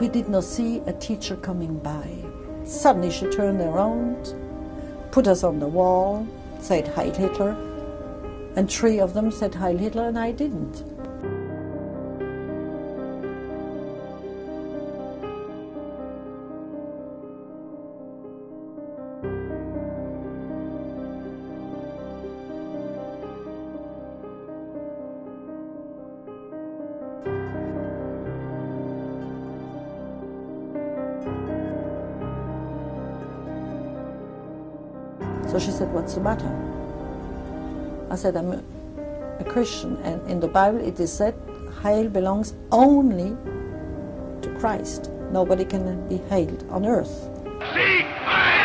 We did not see a teacher coming by. Suddenly she turned around, put us on the wall, said Heil Hitler, and 3 of them said Heil Hitler and I didn't. So she said, what's the matter? I said, I'm a Christian, and in the Bible it is said, Heil belongs only to Christ. Nobody can be hailed on earth. Sieg Heil!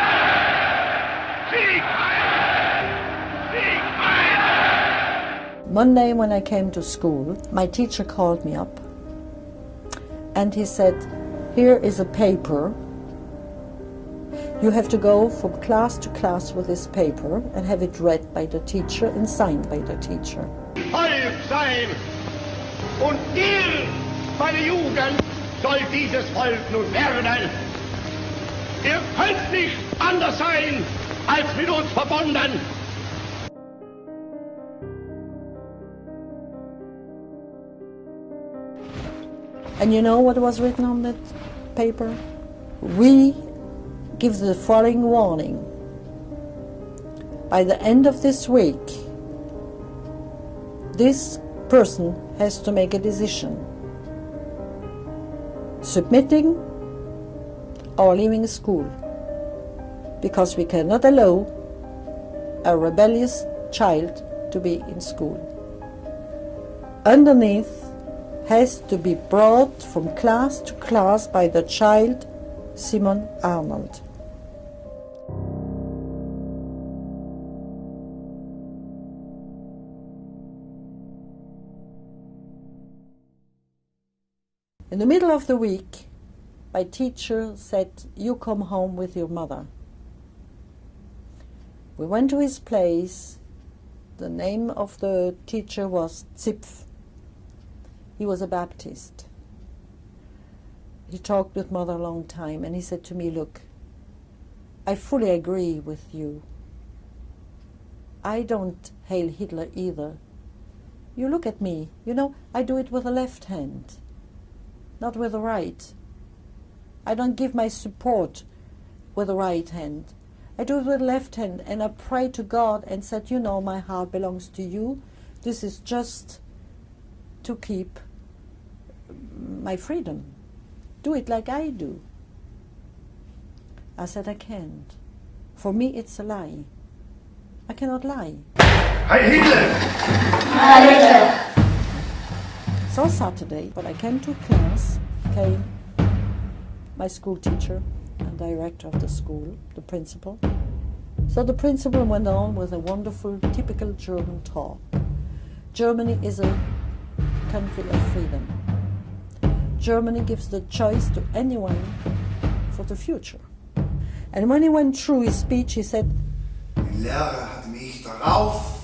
Sieg Heil! Sieg Heil! Monday when I came to school, my teacher called me up and he said, here is a paper. You have to go from class to class with this paper and have it read by the teacher and signed by the teacher. Volk sein und ihr, meine Jugend, soll dieses Volk nun werden. Ihr könnt nicht anders sein als mit uns verbunden. And you know what was written on that paper? We give the following warning. By the end of this week, this person has to make a decision. Submitting or leaving school. Because we cannot allow a rebellious child to be in school. Underneath has to be brought from class to class by the child Simone Arnold. In the middle of the week, my teacher said, you come home with your mother. We went to his place. The name of the teacher was Zipf. He was a Baptist. He talked with Mother a long time, and he said to me, look, I fully agree with you. I don't hail Hitler either. You look at me, you know, I do it with the left hand, not with the right. I don't give my support with the right hand. I do it with the left hand, and I pray to God and said, you know, my heart belongs to you. This is just to keep my freedom. Do it like I do. I said, I can't. For me, it's a lie. I cannot lie. Heil Hitler! Heil Hitler! So Saturday, when I came to class, came my school teacher and director of the school, the principal. So the principal went on with a wonderful, typical German talk. Germany is a country of freedom. Germany gives the choice to anyone for the future. And when he went through his speech, he said, Mein Lehrer hat mich darauf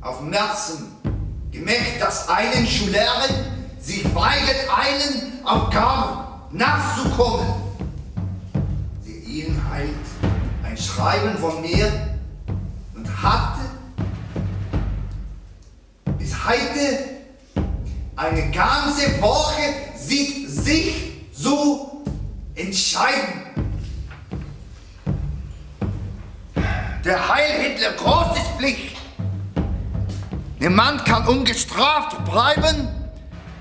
aufmerksam gemacht, dass einen Schülerin sich weigert, einen Aufgaben nachzukommen. Sie erhielt ein Schreiben von mir und hatte bis heute eine ganze Woche sich zu entscheiden. Der Heil Hitler großes Pflicht. Niemand kann ungestraft bleiben,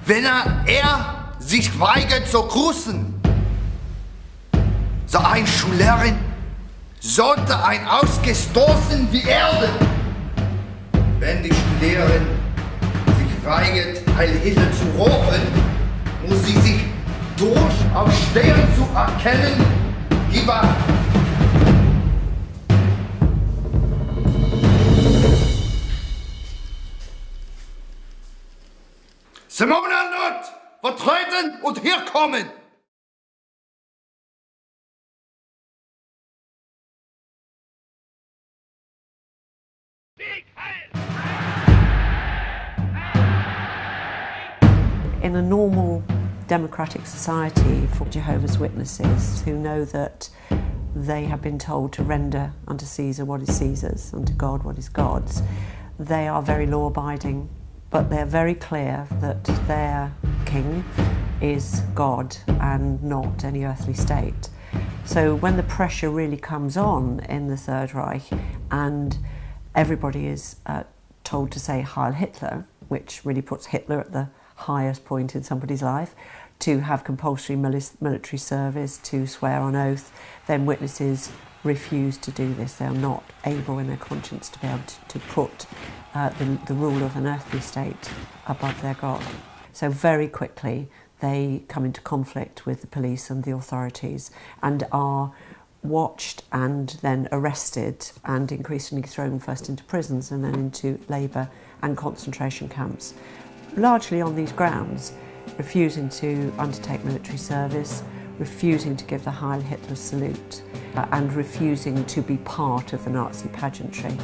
wenn er sich weigert zu grüßen. So ein Schülerin sollte ein ausgestoßen wie Erde. Wenn die Schülerin sich weigert, Heil Hitler zu rufen, muss sie sich durchaus stehen zu erkennen, lieber Simone vertreten und herkommen! In a normal democratic society for Jehovah's Witnesses, who know that they have been told to render unto Caesar what is Caesar's, unto God what is God's. They are very law-abiding, but they're very clear that their king is God and not any earthly state. So when the pressure really comes on in the Third Reich and everybody is told to say Heil Hitler, which really puts Hitler at the highest point in somebody's life, to have compulsory military service, to swear on oath, then witnesses refuse to do this. They are not able in their conscience to be able to put the rule of an earthly state above their God. So very quickly they come into conflict with the police and the authorities and are watched and then arrested and increasingly thrown first into prisons and then into labour and concentration camps, largely on these grounds, refusing to undertake military service, refusing to give the Heil Hitler salute, and refusing to be part of the Nazi pageantry.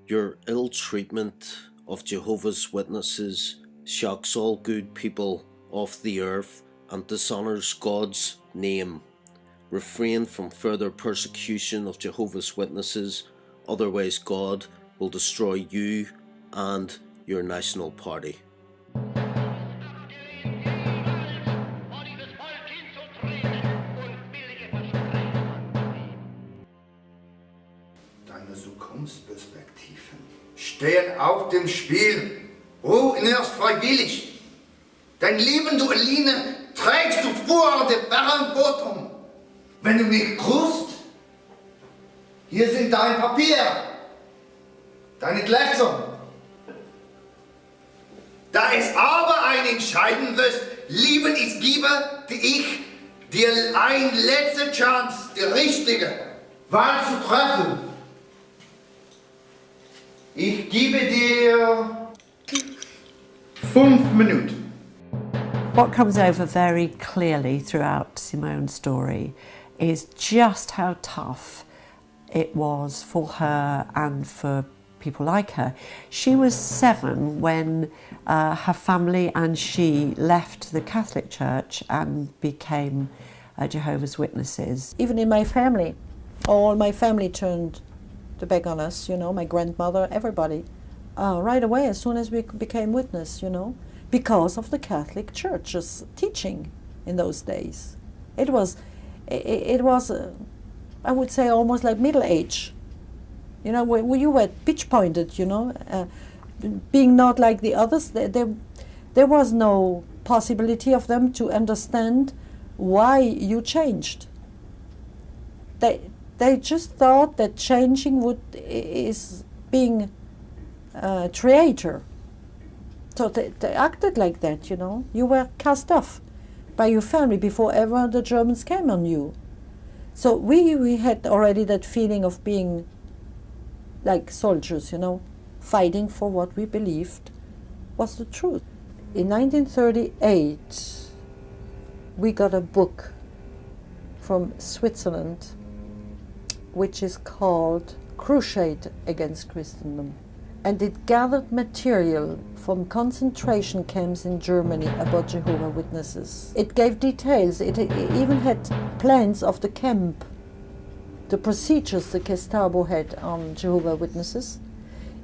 Your ill treatment of Jehovah's Witnesses shocks all good people of the earth and dishonours God's name. Refrain from further persecution of Jehovah's Witnesses, otherwise God will destroy you and your national party. Deine Zukunftsperspektiven stehen auf dem Spiel. Ruh erst freiwillig. Dein Leben, du Eline, trägst du vor der Verantwortung. Wenn du mich grüßt, hier sind dein Papier, deine Gläser. Da es aber ein entscheidendes Leben ist, gebe ich dir eine letzte Chance, die richtige Wahl zu treffen. Ich gebe dir 5 Minuten. What comes over very clearly throughout Simone's story is just how tough it was for her and for people like her. She was 7 when her family and she left the Catholic Church and became Jehovah's Witnesses. Even in my family, all my family turned the back on us, you know, my grandmother, everybody, right away as soon as we became witness, you know, because of the Catholic Church's teaching in those days. It was, I would say, almost like middle age. You know, when you were pitch-pointed, you know, being not like the others, there was no possibility of them to understand why you changed. They just thought that changing is being a traitor. So they acted like that, you know. You were cast off by your family before ever the Germans came on you. So we had already that feeling of being like soldiers, you know, fighting for what we believed was the truth. In 1938, we got a book from Switzerland which is called Crusade Against Christendom. And it gathered material from concentration camps in Germany about Jehovah's Witnesses. It gave details, it even had plans of the camp, the procedures the Gestapo had on Jehovah's Witnesses.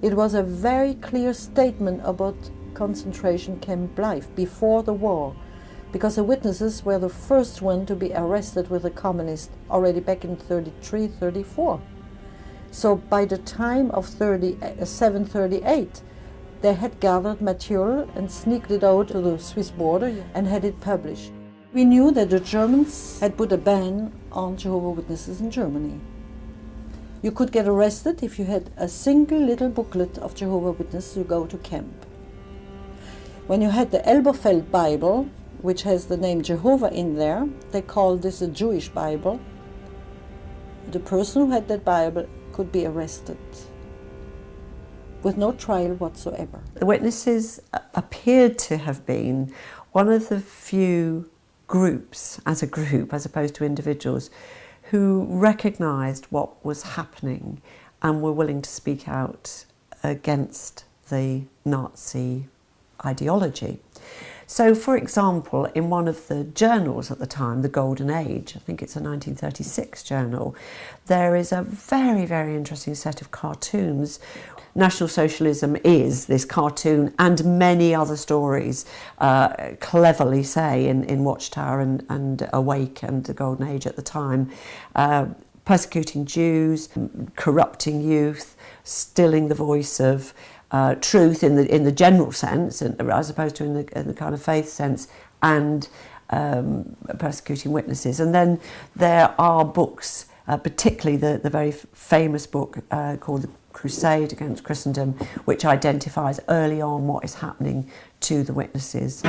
It was a very clear statement about concentration camp life before the war, because the witnesses were the first one to be arrested with the communists already back in 33, 34. So by the time of 37-38, they had gathered material and sneaked it out to the Swiss border and had it published. We knew that the Germans had put a ban on Jehovah's Witnesses in Germany. You could get arrested if you had a single little booklet of Jehovah's Witnesses to go to camp. When you had the Elberfeld Bible, which has the name Jehovah in there, they called this a Jewish Bible. The person who had that Bible could be arrested with no trial whatsoever. The witnesses appeared to have been one of the few groups, as a group, as opposed to individuals, who recognised what was happening and were willing to speak out against the Nazi ideology. So, for example, in one of the journals at the time, the Golden Age, I think it's a 1936 journal, there is a very, very interesting set of cartoons. National Socialism is this cartoon, and many other stories cleverly say in Watchtower and Awake and the Golden Age at the time, persecuting Jews, corrupting youth, stilling the voice of truth in the general sense, as opposed to in the kind of faith sense, and persecuting witnesses. And then there are books, particularly the very famous book called The Crusade Against Christendom, which identifies early on what is happening to the witnesses.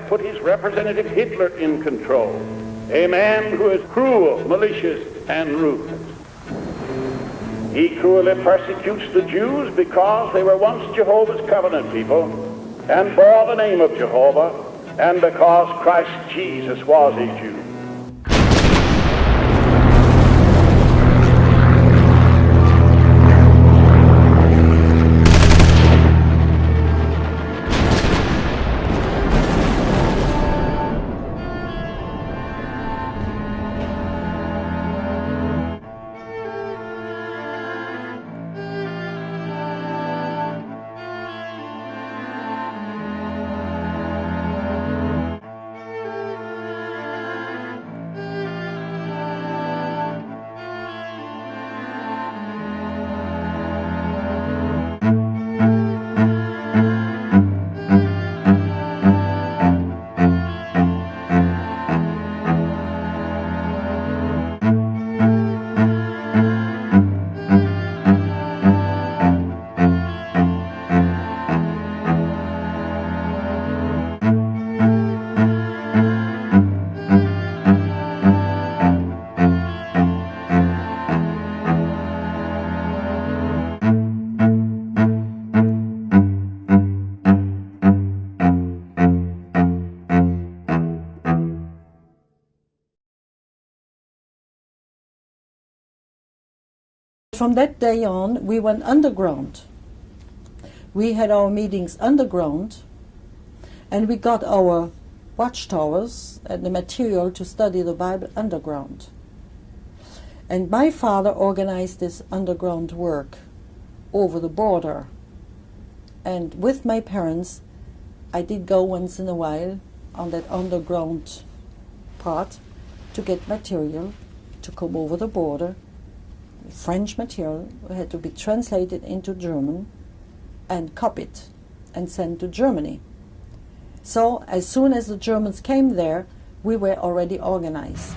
Put his representative Hitler in control, a man who is cruel, malicious, and ruthless. He cruelly persecutes the Jews because they were once Jehovah's covenant people and bore the name of Jehovah, and because Christ Jesus was a Jew. From that day on, we went underground. We had our meetings underground, and we got our watchtowers and the material to study the Bible underground. And my father organized this underground work over the border. And with my parents, I did go once in a while on that underground part to get material to come over the border. French material had to be translated into German and copied and sent to Germany. So as soon as the Germans came there, we were already organized.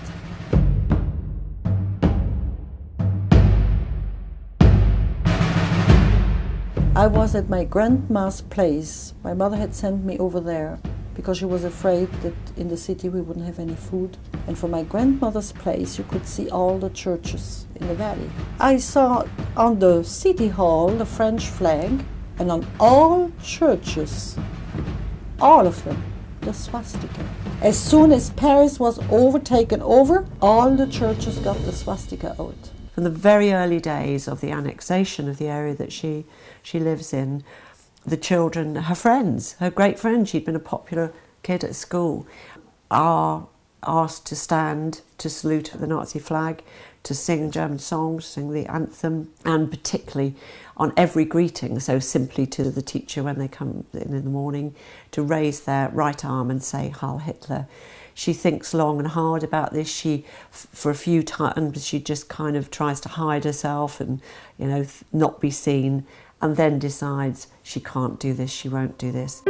I was at my grandma's place. My mother had sent me over there because she was afraid that in the city we wouldn't have any food. And from my grandmother's place you could see all the churches in the valley. I saw on the city hall the French flag, and on all churches, all of them, the swastika. As soon as Paris was taken over, all the churches got the swastika out. From the very early days of the annexation of the area that she lives in, the children, her friends, her great friends, she'd been a popular kid at school, are asked to stand to salute the Nazi flag, to sing German songs, sing the anthem, and particularly on every greeting, so simply to the teacher when they come in the morning, to raise their right arm and say Heil Hitler. She thinks long and hard about this. She, for a few times, she just kind of tries to hide herself and, you know, not be seen, and then decides she can't do this, she won't do this.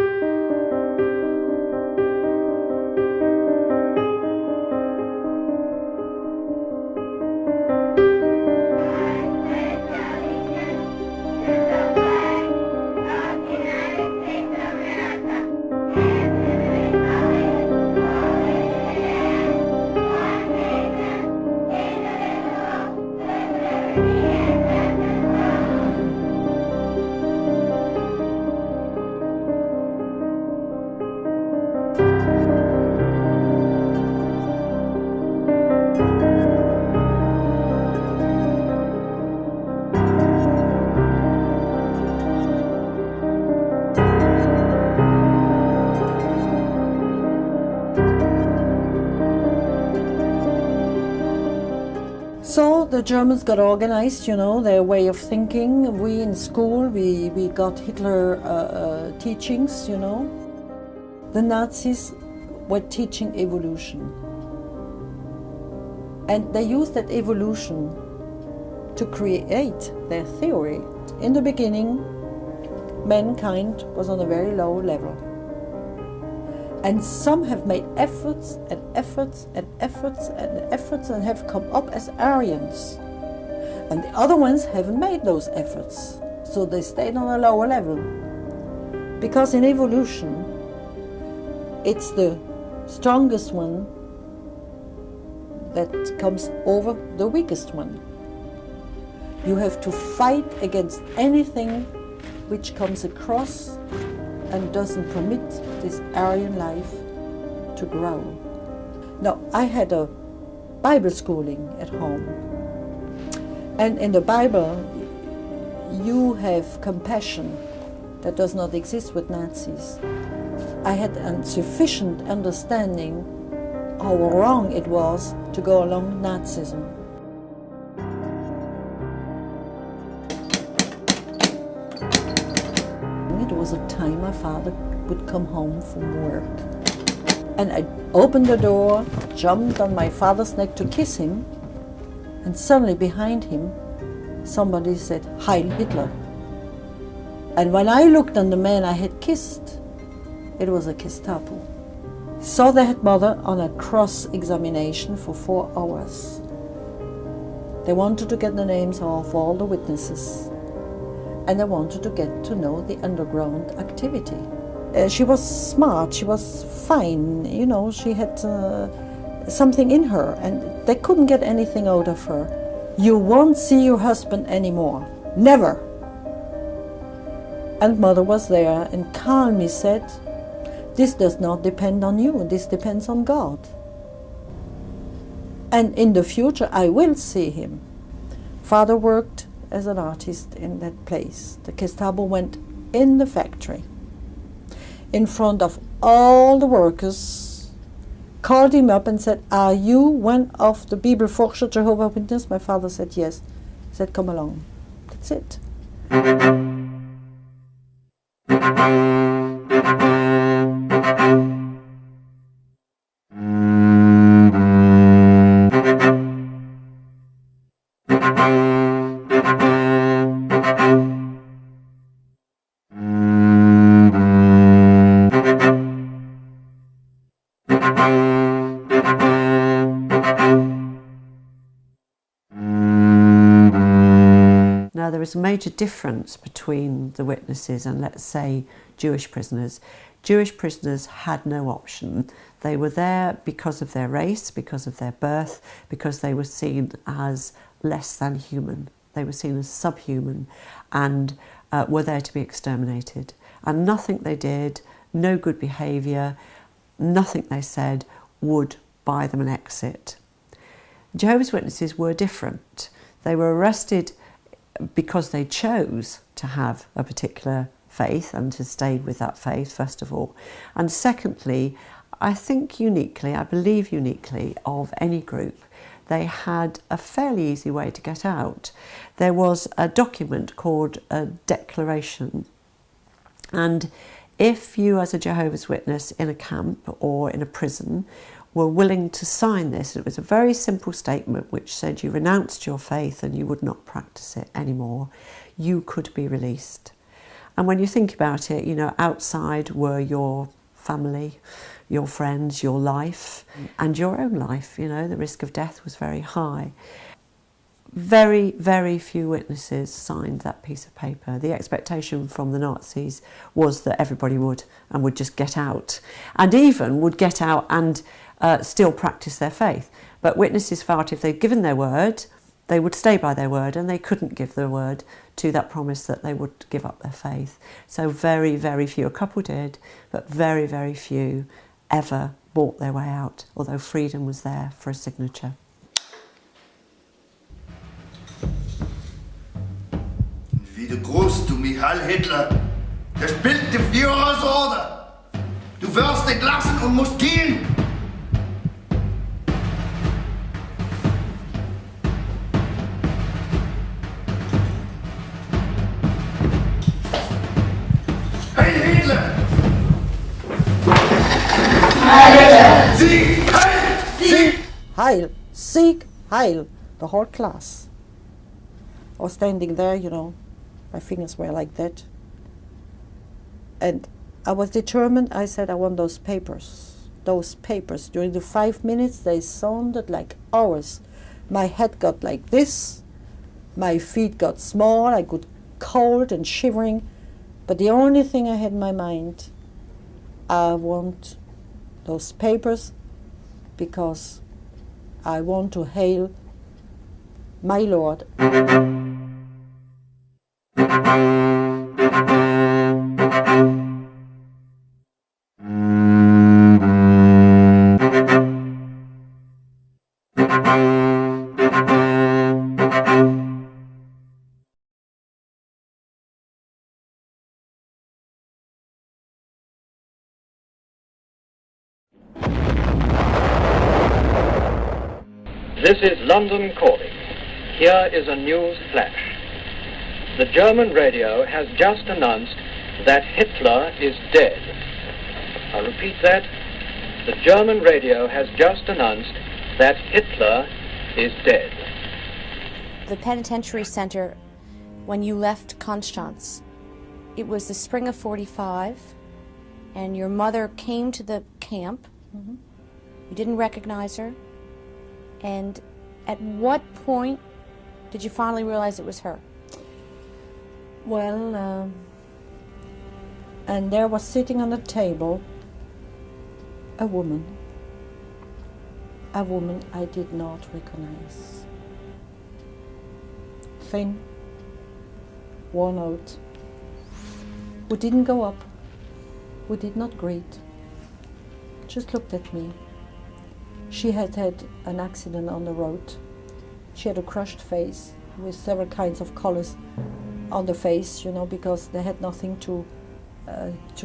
So the Germans got organized, you know, their way of thinking. We in school, we got Hitler teachings, you know. The Nazis were teaching evolution. And they used that evolution to create their theory. In the beginning, mankind was on a very low level. And some have made efforts and efforts and efforts and efforts and have come up as Aryans. And the other ones haven't made those efforts. So they stayed on a lower level. Because in evolution, it's the strongest one that comes over the weakest one. You have to fight against anything which comes across and doesn't permit this Aryan life to grow. Now, I had a Bible schooling at home. And in the Bible, you have compassion that does not exist with Nazis. I had a sufficient understanding how wrong it was to go along Nazism. It was a time my father would come home from work. And I opened the door, jumped on my father's neck to kiss him, and suddenly behind him, somebody said, "Heil Hitler." And when I looked on the man I had kissed, it was a Gestapo. Saw the head mother on a cross-examination for 4 hours. They wanted to get the names of all the witnesses, and they wanted to get to know the underground activity. She was smart, she was fine, you know, she had something in her, and they couldn't get anything out of her. "You won't see your husband anymore, never." And mother was there and calmly said, "This does not depend on you, this depends on God. And in the future I will see him." Father worked as an artist in that place. The Gestapo went in the factory, in front of all the workers, called him up and said, "Are you one of the Bibelforscher Jehovah's Witnesses?" My father said yes. He said, "Come along." That's it. Now, there is a major difference between the witnesses and, let's say, Jewish prisoners. Jewish prisoners had no option. They were there because of their race, because of their birth, because they were seen as less than human. They were seen as subhuman and were there to be exterminated. And nothing they did, no good behaviour, nothing they said would buy them an exit. Jehovah's Witnesses were different. They were arrested because they chose to have a particular faith and to stay with that faith, first of all. And secondly, I think uniquely, I believe uniquely, of any group, they had a fairly easy way to get out. There was a document called a declaration. And if you, as a Jehovah's Witness in a camp or in a prison were willing to sign this. It was a very simple statement which said you renounced your faith and you would not practice it anymore, you could be released. And when you think about it, you know, outside were your family, your friends, your life, and your own life. You know, the risk of death was very high. Very, very few witnesses signed that piece of paper. The expectation from the Nazis was that everybody would just get out, and even would get out and still practice their faith. But witnesses felt if they'd given their word, they would stay by their word, and they couldn't give their word to that promise that they would give up their faith. So very, very few, a couple did, but very, very few ever bought their way out, although freedom was there for a signature. Wie du grüßt, du Michael Hitler, das Bild der Führersorte. Du wirst entlassen und musst gehen. Heil Hitler! Heil! Sieg! Heil! Sieg! Heil, Sieg, Heil, the whole class. I was standing there, you know, my fingers were like that. And I was determined. I said, I want those papers. Those papers. During the 5 minutes, they sounded like hours. My head got like this. My feet got small. I got cold and shivering. But the only thing I had in my mind, I want those papers because I want to hail my Lord. This is London calling. Here is a news flash. The German radio has just announced that Hitler is dead. I repeat that. The German radio has just announced that Hitler is dead. The penitentiary center, when you left Konstanz, it was the spring of '45, and your mother came to the camp. Mm-hmm. You didn't recognize her. And at what point did you finally realize it was her? Well, and there was sitting on the table a woman I did not recognize. Thin, worn out, who didn't go up, who did not greet, just looked at me. She had had an accident on the road. She had a crushed face with several kinds of colors on the face, you know, because they had nothing to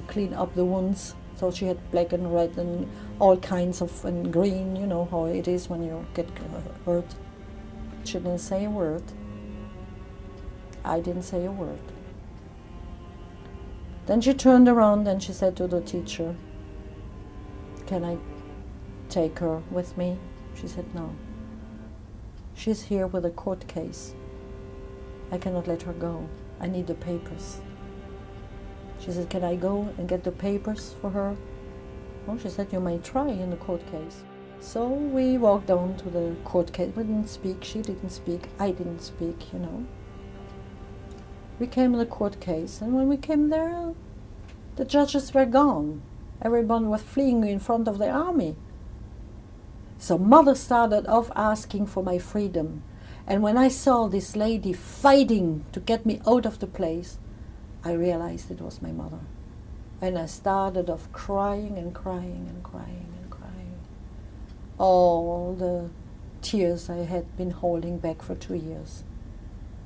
clean up the wounds. So she had black and red and all kinds of, and green, you know how it is when you get hurt. She didn't say a word. I didn't say a word. Then she turned around and she said to the teacher, "Can I take her with me?" She said, "No. She's here with a court case. I cannot let her go. I need the papers." She said, "Can I go and get the papers for her?" Well, she said, "You may try in the court case." So we walked down to the court case. We didn't speak. She didn't speak. I didn't speak, you know. We came to the court case, and when we came there, the judges were gone. Everyone was fleeing in front of the army. So Mother started off asking for my freedom. And when I saw this lady fighting to get me out of the place, I realized it was my mother. And I started off crying and crying and crying and crying. All the tears I had been holding back for 2 years,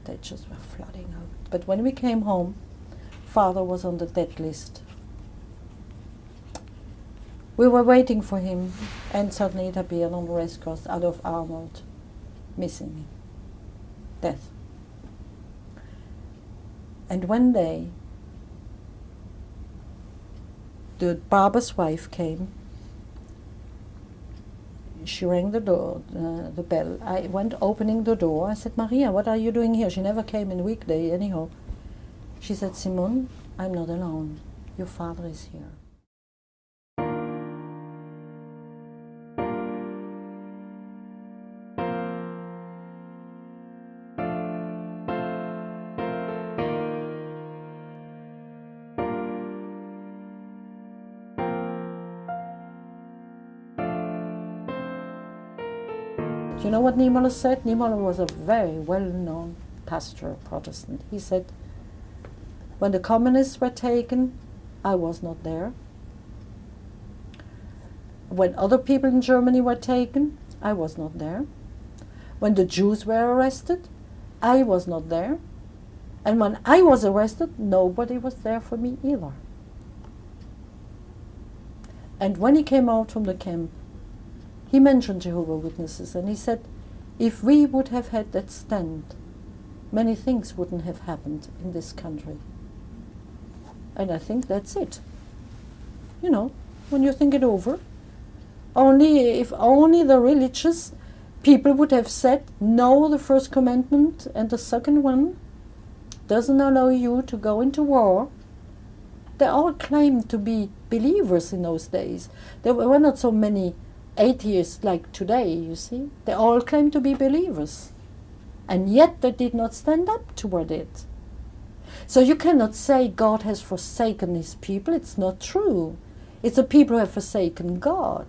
they just were flooding out. But when we came home, Father was on the death list. We were waiting for him, and suddenly it appeared on the race course, Adolf Arnold, missing, death. And one day, the barber's wife came, she rang the door, the bell. I went opening the door. I said, Maria, what are you doing here? She never came in weekday anyhow. She said, Simone, I'm not alone. Your father is here. Do you know what Niemöller said? Niemöller was a very well-known pastor, Protestant. He said, when the communists were taken, I was not there. When other people in Germany were taken, I was not there. When the Jews were arrested, I was not there. And when I was arrested, nobody was there for me either. And when he came out from the camp, he mentioned Jehovah's Witnesses, and he said, if we would have had that stand, many things wouldn't have happened in this country. And I think that's it. You know, when you think it over, if only the religious people would have said, no, the first commandment, and the second one doesn't allow you to go into war. They all claimed to be believers in those days. There were not so many atheists like today, you see. They all claimed to be believers. And yet they did not stand up toward it. So you cannot say God has forsaken his people. It's not true. It's the people who have forsaken God.